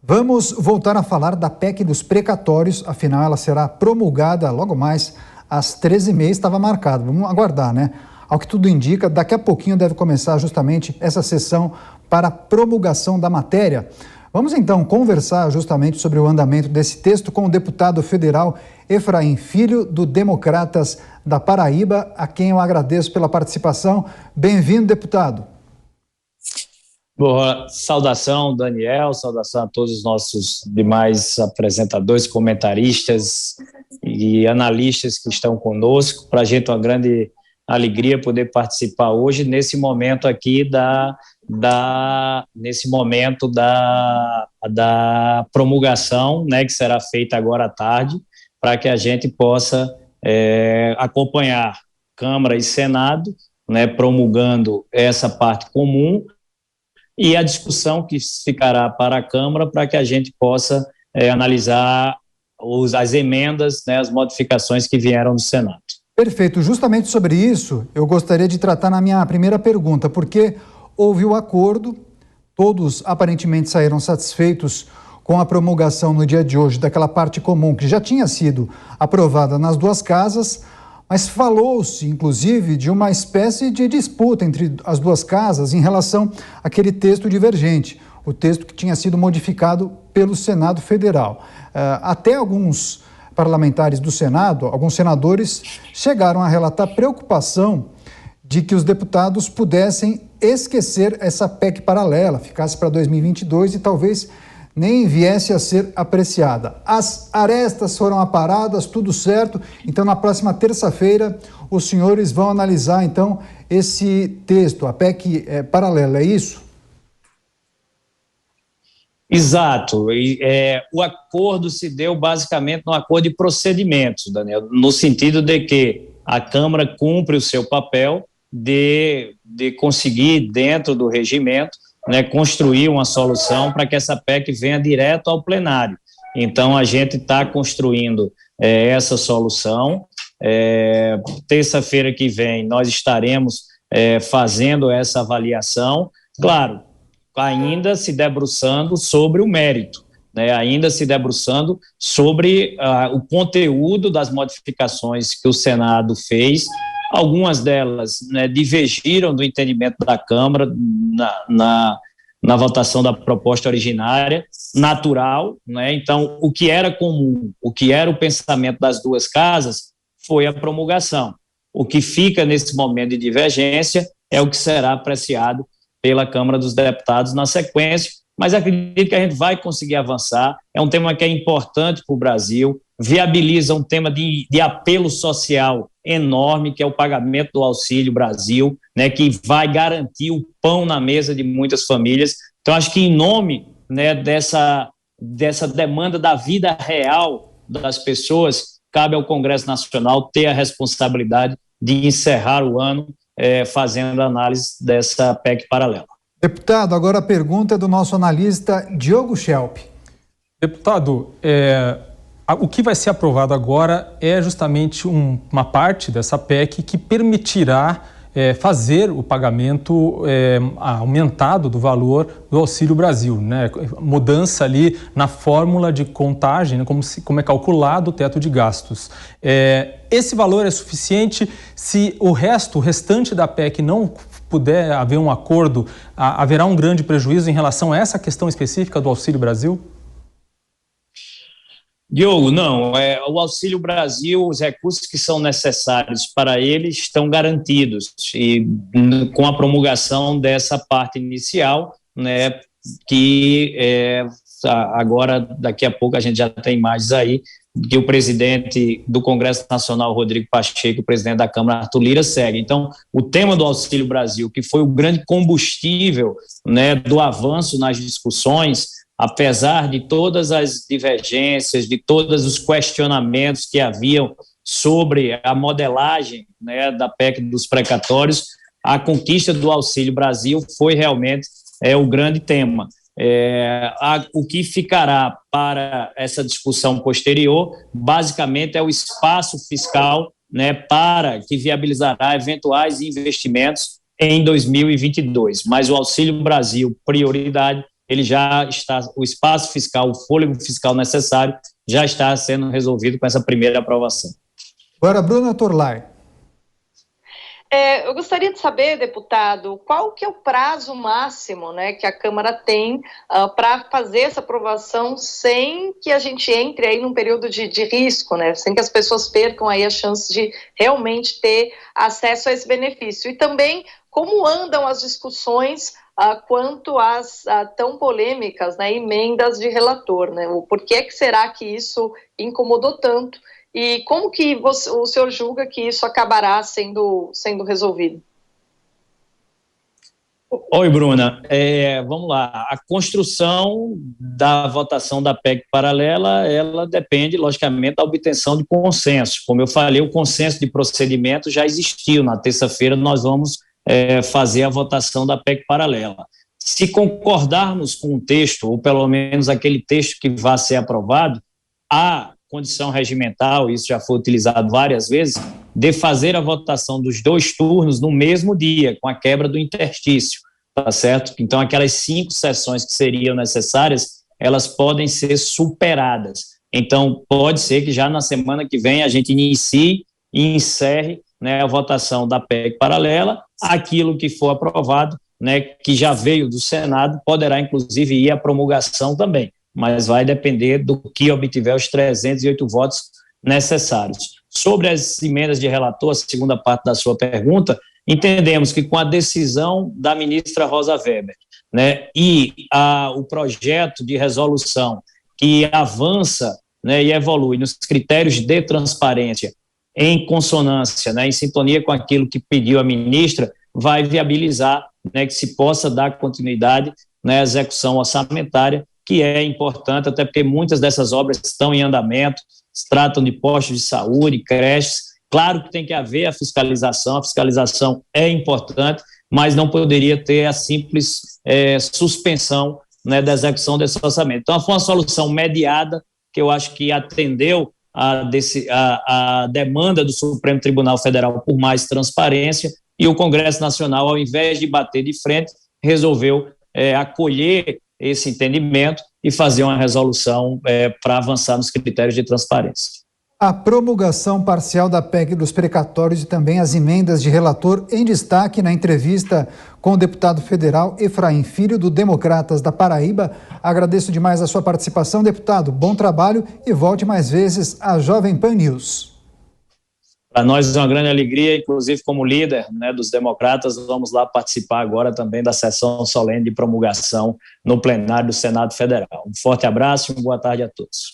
Vamos voltar a falar da PEC dos precatórios, afinal ela será promulgada logo mais às 13h30, estava marcado. Vamos aguardar, né? Ao que tudo indica, daqui a pouquinho deve começar justamente essa sessão para promulgação da matéria. Vamos então conversar justamente sobre o andamento desse texto com o deputado federal Efraim Filho, do Democratas da Paraíba, a quem eu agradeço pela participação. Bem-vindo, deputado. Boa, saudação, Daniel, saudação a todos os nossos demais apresentadores, comentaristas e analistas que estão conosco. Para a gente é uma grande alegria poder participar hoje nesse momento aqui da promulgação, né, que será feita agora à tarde, para que a gente possa acompanhar Câmara e Senado, né, promulgando essa parte comum, e a discussão que ficará para a Câmara para que a gente possa analisar as emendas, né, as modificações que vieram do Senado. Perfeito. Justamente sobre isso, eu gostaria de tratar na minha primeira pergunta, porque houve o acordo, todos aparentemente saíram satisfeitos com a promulgação no dia de hoje daquela parte comum que já tinha sido aprovada nas duas casas, mas falou-se, inclusive, de uma espécie de disputa entre as duas casas em relação àquele texto divergente, o texto que tinha sido modificado pelo Senado Federal. Até alguns parlamentares do Senado, alguns senadores, chegaram a relatar preocupação de que os deputados pudessem esquecer essa PEC paralela, ficasse para 2022 e talvez nem viesse a ser apreciada. As arestas foram aparadas, tudo certo. Então, na próxima terça-feira, os senhores vão analisar, então, esse texto, a PEC paralela, é isso? Exato. O acordo se deu basicamente no acordo de procedimentos, Daniel, no sentido de que a Câmara cumpre o seu papel de conseguir, dentro do regimento, né, construir uma solução para que essa PEC venha direto ao plenário. Então, a gente está construindo essa solução. Terça-feira que vem, nós estaremos fazendo essa avaliação, claro, ainda se debruçando sobre o mérito, né, ainda se debruçando sobre o conteúdo das modificações que o Senado fez. Algumas delas, né, divergiram do entendimento da Câmara na votação da proposta originária, natural, né? Então, o que era comum, o que era o pensamento das duas casas, foi a promulgação. O que fica nesse momento de divergência é o que será apreciado pela Câmara dos Deputados na sequência, mas acredito que a gente vai conseguir avançar. É um tema que é importante para o Brasil, viabiliza um tema de apelo social enorme, que é o pagamento do Auxílio Brasil, né, que vai garantir o pão na mesa de muitas famílias. Então, acho que em nome, né, dessa demanda da vida real das pessoas, cabe ao Congresso Nacional ter a responsabilidade de encerrar o ano fazendo análise dessa PEC paralela. Deputado, agora a pergunta é do nosso analista Diogo Schelp. Deputado, o que vai ser aprovado agora é justamente uma parte dessa PEC que permitirá fazer o pagamento aumentado do valor do Auxílio Brasil, né? Mudança ali na fórmula de contagem, né? Como é calculado o teto de gastos. Esse valor é suficiente se o restante da PEC não puder haver um acordo, haverá um grande prejuízo em relação a essa questão específica do Auxílio Brasil? Diogo, não, o Auxílio Brasil, os recursos que são necessários para ele estão garantidos, e com a promulgação dessa parte inicial, né, que agora, daqui a pouco, a gente já tem imagens aí, que o presidente do Congresso Nacional, Rodrigo Pacheco, o presidente da Câmara, Arthur Lira, segue. Então, o tema do Auxílio Brasil, que foi o grande combustível, né, do avanço nas discussões, apesar de todas as divergências, de todos os questionamentos que haviam sobre a modelagem, né, da PEC dos precatórios, a conquista do Auxílio Brasil foi realmente o grande tema. O que ficará para essa discussão posterior, basicamente, é o espaço fiscal, né, que viabilizará eventuais investimentos em 2022. Mas o Auxílio Brasil, prioridade, ele já está, o espaço fiscal, o fôlego fiscal necessário já está sendo resolvido com essa primeira aprovação. Agora, Bruna Torlai. Eu gostaria de saber, deputado, qual que é o prazo máximo, né, que a Câmara tem para fazer essa aprovação sem que a gente entre aí num período de risco, né, sem que as pessoas percam aí a chance de realmente ter acesso a esse benefício. E também como andam as discussões quanto às tão polêmicas, né, emendas de relator, né, por que será que isso incomodou tanto? E como que o senhor julga que isso acabará sendo resolvido? Oi, Bruna. Vamos lá. A construção da votação da PEC paralela, ela depende, logicamente, da obtenção de consenso. Como eu falei, o consenso de procedimento já existiu. Na terça-feira nós vamos fazer a votação da PEC paralela. Se concordarmos com o texto, ou pelo menos aquele texto que vai ser aprovado, há condição regimental, isso já foi utilizado várias vezes, de fazer a votação dos 2 turnos no mesmo dia, com a quebra do interstício, tá certo? Então, aquelas 5 sessões que seriam necessárias, elas podem ser superadas. Então, pode ser que já na semana que vem a gente inicie e encerre, né, a votação da PEC paralela, aquilo que for aprovado, né, que já veio do Senado, poderá inclusive ir à promulgação também, mas vai depender do que obtiver os 308 votos necessários. Sobre as emendas de relator, a segunda parte da sua pergunta, entendemos que com a decisão da ministra Rosa Weber, né, e o projeto de resolução que avança, né, e evolui nos critérios de transparência em consonância, né, em sintonia com aquilo que pediu a ministra, vai viabilizar, né, que se possa dar continuidade, né, à execução orçamentária, que é importante, até porque muitas dessas obras estão em andamento, se tratam de postos de saúde, creches. Claro que tem que haver a fiscalização é importante, mas não poderia ter a simples suspensão, né, da execução desse orçamento. Então, foi uma solução mediada, que eu acho que atendeu a demanda do Supremo Tribunal Federal por mais transparência, e o Congresso Nacional, ao invés de bater de frente, resolveu acolher esse entendimento e fazer uma resolução para avançar nos critérios de transparência. A promulgação parcial da PEC dos precatórios e também as emendas de relator em destaque na entrevista com o deputado federal Efraim Filho, do Democratas da Paraíba. Agradeço demais a sua participação, deputado. Bom trabalho e volte mais vezes à Jovem Pan News. Para nós é uma grande alegria, inclusive como líder, né, dos Democratas, vamos lá participar agora também da sessão solene de promulgação no plenário do Senado Federal. Um forte abraço e uma boa tarde a todos.